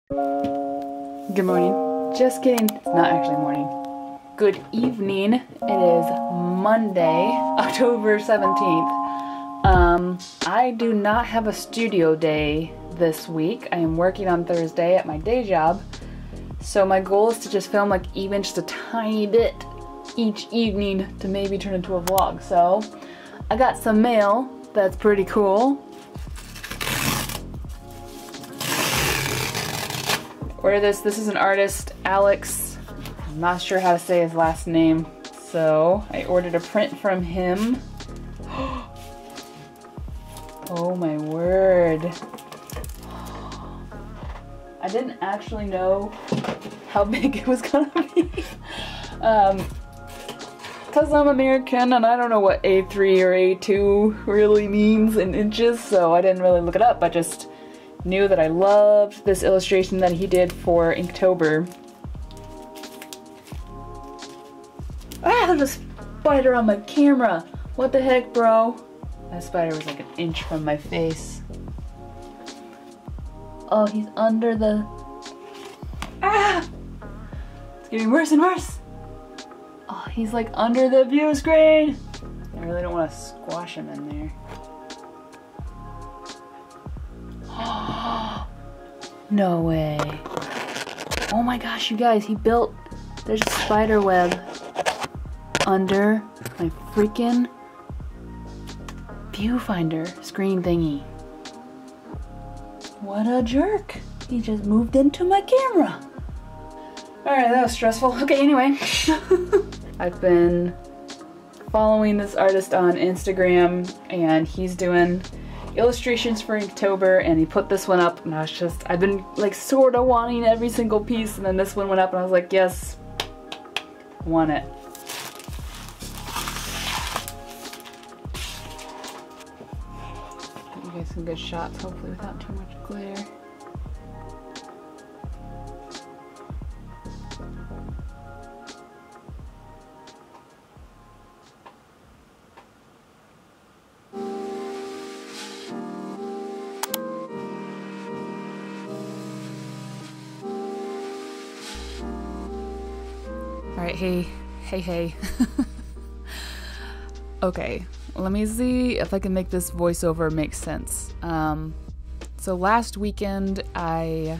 Good morning. Just kidding. It's not actually morning. Good evening. It is Monday, October 17th. I do not have a studio day this week. I am working on Thursday at my day job. So my goal is to just film like even just a tiny bit each evening to maybe turn into a vlog. So I got some mail that's pretty cool. Order this. This is an artist, Alex. I'm not sure how to say his last name. So I ordered a print from him. Oh my word. I didn't actually know how big it was gonna be. Because I'm American and I don't know what A3 or A2 really means in inches, so I didn't really look it up. I just knew that I loved this illustration that he did for Inktober. Ah, there's a spider on my camera. What the heck, bro? That spider was like an inch from my face. Oh, he's under the... Ah! It's getting worse and worse. Oh, he's like under the view screen. I really don't want to squash him in there. No way. Oh my gosh, you guys, there's a spider web under my freaking viewfinder screen thingy. What a jerk. He just moved into my camera. Alright, that was stressful. Okay, anyway. I've been following this artist on Instagram and he's doing illustrations for Inktober, and he put this one up and I've been like sort of wanting every single piece, and then this one went up and I was like, yes, I want it. Get you guys some good shots, hopefully without too much glare. Alright, hey. Okay, let me see if I can make this voiceover make sense. So last weekend I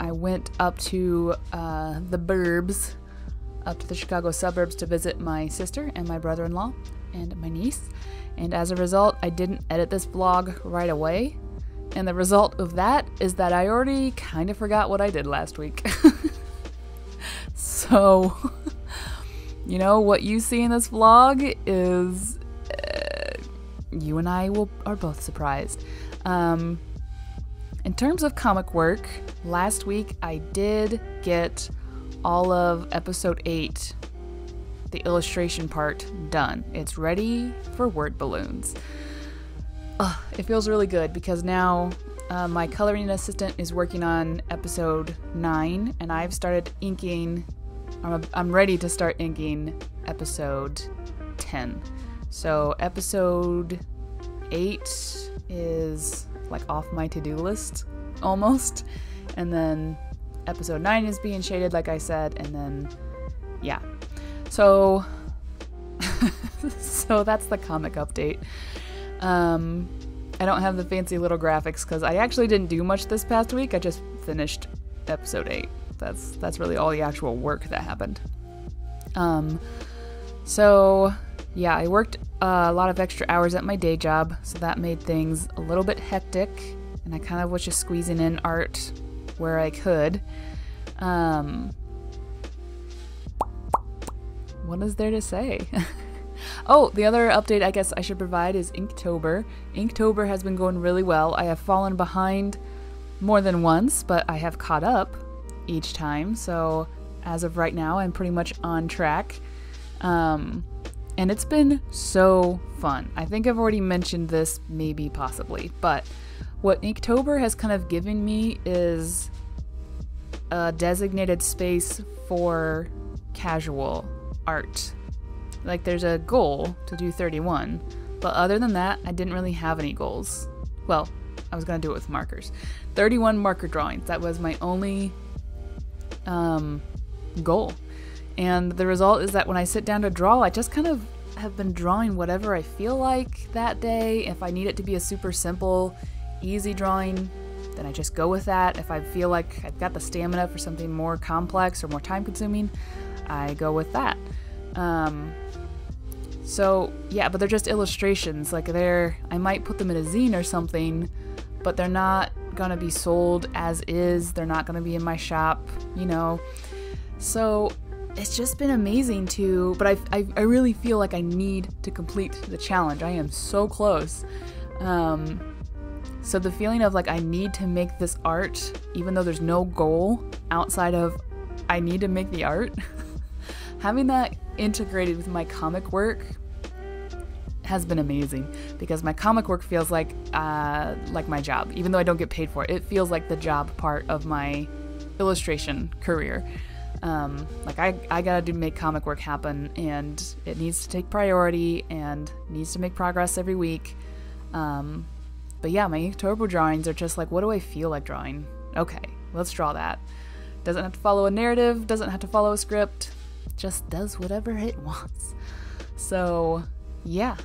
went up to the burbs, up to the Chicago suburbs to visit my sister and my brother-in-law and my niece. And as a result, I didn't edit this vlog right away. And the result of that is that I already kind of forgot what I did last week. So, you know, what you see in this vlog is, you and I are both surprised. In terms of comic work, last week I did get all of episode 8, the illustration part, done. It's ready for word balloons. It feels really good because now my coloring assistant is working on episode 9 and I've started inking. I'm ready to start inking episode 10. So episode 8 is like off my to-do list almost. And then episode 9 is being shaded like I said, and then yeah. So so that's the comic update. I don't have the fancy little graphics because I actually didn't do much this past week. I just finished episode 8. That's really all the actual work that happened. So yeah, I worked a lot of extra hours at my day job, so that made things a little bit hectic, and I kind of was just squeezing in art where I could. What is there to say? Oh, the other update I guess I should provide is Inktober. Inktober has been going really well. I have fallen behind more than once, but I have caught up each time, so as of right now I'm pretty much on track. And it's been so fun. I think I've already mentioned this, maybe possibly, but what Inktober has kind of given me is a designated space for casual art. Like there's a goal to do 31, but other than that I didn't really have any goals. Well, I was gonna do it with markers. 31 marker drawings. That was my only goal. And the result is that when I sit down to draw, I just kind of have been drawing whatever I feel like that day. If I need it to be a super simple, easy drawing, then I just go with that. If I feel like I've got the stamina for something more complex or more time consuming, I go with that. So yeah, but they're just illustrations. Like I might put them in a zine or something, but they're not gonna be sold as is. They're not gonna be in my shop, you know. So it's just been amazing but I really feel like I need to complete the challenge. I am so close. So the feeling of like I need to make this art, even though there's no goal outside of I need to make the art, having that integrated with my comic work has been amazing, because my comic work feels like my job. Even though I don't get paid for it, it feels like the job part of my illustration career. Like I gotta make comic work happen, and it needs to take priority and needs to make progress every week. But yeah, my Inktober drawings are just like, what do I feel like drawing? Okay, let's draw that. Doesn't have to follow a narrative, doesn't have to follow a script, just does whatever it wants. So yeah,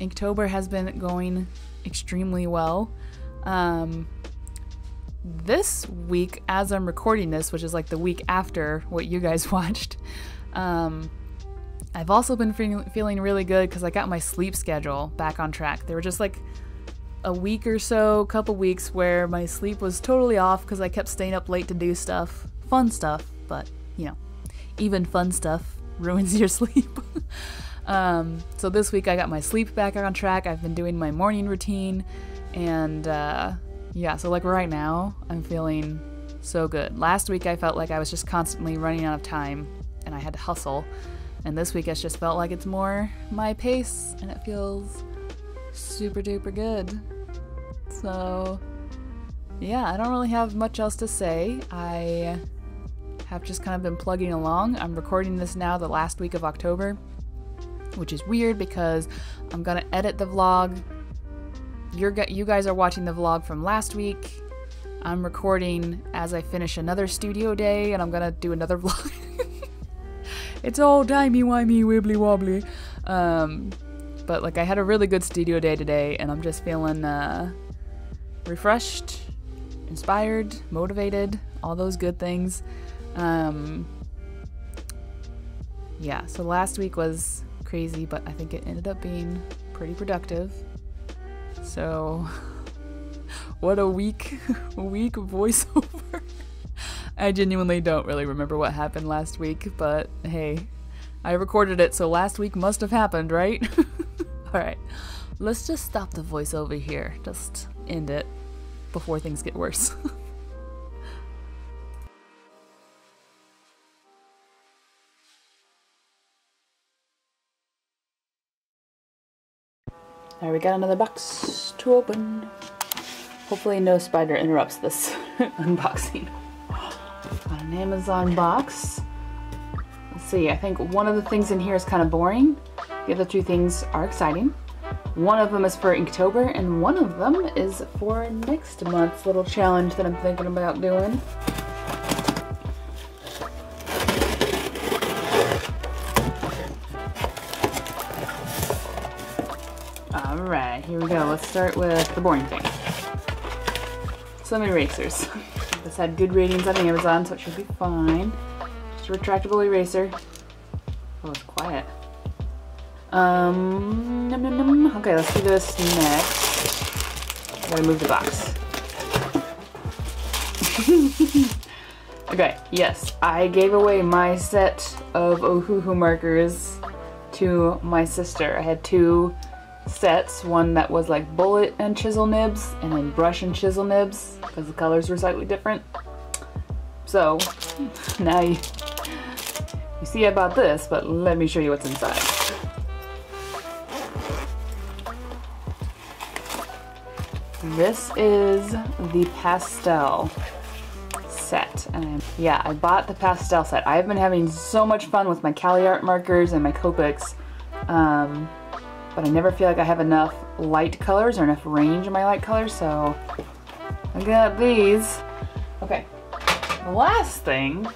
Inktober has been going extremely well. This week, as I'm recording this, which is like the week after what you guys watched, I've also been feeling really good because I got my sleep schedule back on track. There were just like a week or so, couple weeks where my sleep was totally off because I kept staying up late to do stuff, fun stuff, but you know, even fun stuff ruins your sleep. So this week I got my sleep back on track. I've been doing my morning routine, and yeah, so like right now I'm feeling so good. Last week I felt like I was just constantly running out of time and I had to hustle, and this week it's just felt like it's more my pace and it feels super duper good. So yeah, I don't really have much else to say. I have just kind of been plugging along. I'm recording this now the last week of October, which is weird because I'm gonna edit the vlog. You guys are watching the vlog from last week. I'm recording as I finish another studio day, and I'm gonna do another vlog. It's all timey-wimey, wibbly-wobbly. But like I had a really good studio day today, and I'm just feeling refreshed, inspired, motivated, all those good things. Yeah, so last week was crazy, but I think it ended up being pretty productive. So what a week of voiceover. I genuinely don't really remember what happened last week, but hey, I recorded it, so last week must have happened, right? Alright, let's just stop the voiceover here. Just end it before things get worse. Alright, we got another box to open. Hopefully no spider interrupts this unboxing. Got an Amazon box. Let's see, I think one of the things in here is kind of boring. The other two things are exciting. One of them is for Inktober, and one of them is for next month's little challenge that I'm thinking about doing. Alright, here we go. Let's start with the boring thing. Some erasers. This had good ratings on Amazon, so it should be fine. Just a retractable eraser. Oh, it's quiet. Okay, let's do this next. I gotta move the box. Okay, yes, I gave away my set of Ohuhu markers to my sister. I had two sets, one that was like bullet and chisel nibs, and then brush and chisel nibs, because the colors were slightly different. So, now you see I bought this, but let me show you what's inside. This is the pastel set, and yeah, I bought the pastel set. I've been having so much fun with my CaliArt markers and my Copics. but I never feel like I have enough light colors or enough range in my light colors, so I got these. Okay, the last thing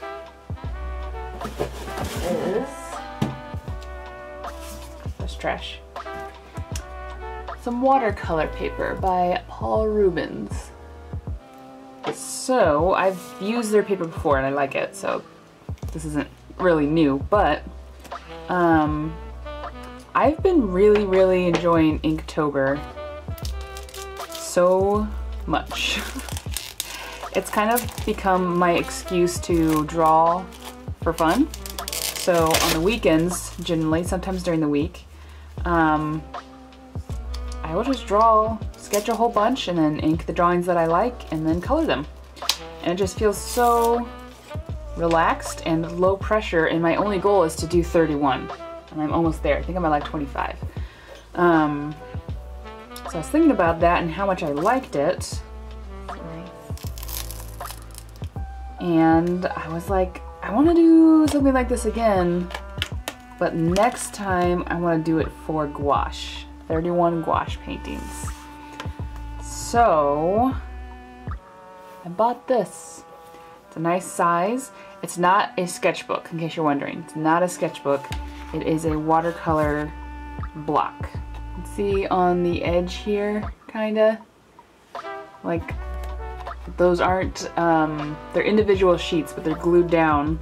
is this trash. Some watercolor paper by Paul Rubens. So I've used their paper before and I like it, so this isn't really new, but I've been really enjoying Inktober so much. It's kind of become my excuse to draw for fun. So on the weekends, generally, sometimes during the week, I will just sketch a whole bunch and then ink the drawings that I like and then color them. And it just feels so relaxed and low pressure, and my only goal is to do 31. And I'm almost there. I think I'm at like 25. So I was thinking about that and how much I liked it. And I was like, I want to do something like this again, but next time I want to do it for gouache. 31 gouache paintings. So I bought this. It's a nice size. It's not a sketchbook, in case you're wondering. It's not a sketchbook. It is a watercolor block. You can see on the edge here, kinda. Like, those aren't, they're individual sheets, but they're glued down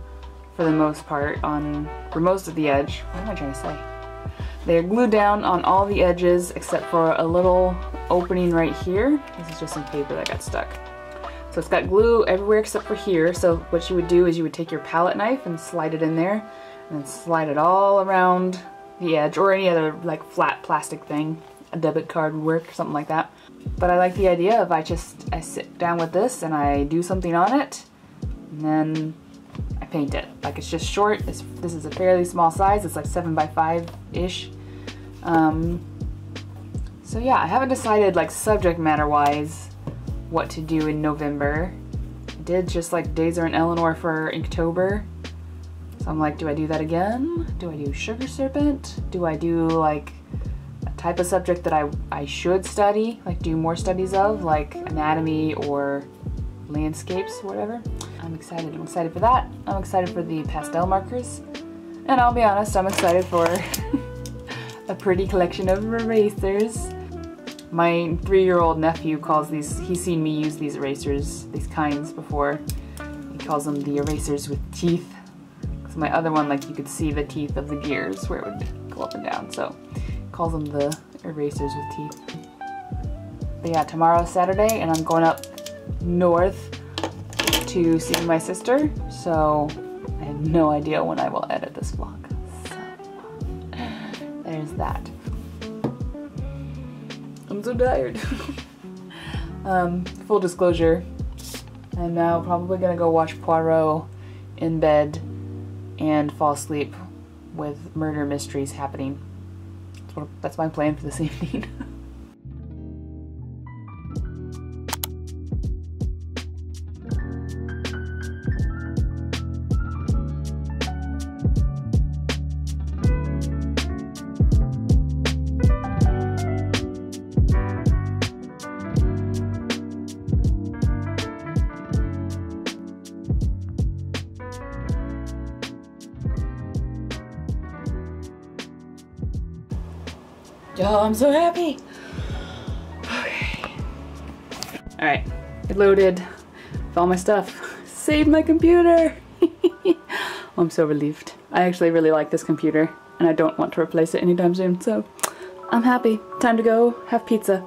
for the most part for most of the edge. What am I trying to say? They're glued down on all the edges except for a little opening right here. This is just some paper that got stuck. So it's got glue everywhere except for here. So what you would do is you would take your palette knife and slide it in there and then slide it all around the edge, or any other like flat plastic thing. A debit card would work, something like that. But I like the idea of I sit down with this and I do something on it and then I paint it. Like, it's just short. This is a fairly small size. It's like 7 by 5-ish. So yeah, I haven't decided like subject matter wise what to do in November. I did just like Dazer and Eleanor for Inktober. So I'm like, do I do that again? Do I do Sugar Serpent? Do I do like a type of subject that I should study, like do more studies of, like anatomy or landscapes or whatever? I'm excited. I'm excited for that. I'm excited for the pastel markers. And I'll be honest, I'm excited for a pretty collection of erasers. My 3-year-old nephew calls these, he's seen me use these erasers, these kinds before. He calls them the erasers with teeth. So my other one, like, you could see the teeth of the gears where it would go up and down. So he calls them the erasers with teeth. But yeah, tomorrow's Saturday and I'm going up north to see my sister. So I have no idea when I will edit this vlog. So there's that. I'm so tired. Full disclosure, I'm now probably gonna go watch Poirot in bed and fall asleep with murder mysteries happening. That's my plan for this evening. Y'all, I'm so happy. Okay. Alright, it loaded with all my stuff. Saved my computer! I'm so relieved. I actually really like this computer and I don't want to replace it anytime soon, so I'm happy. Time to go have pizza.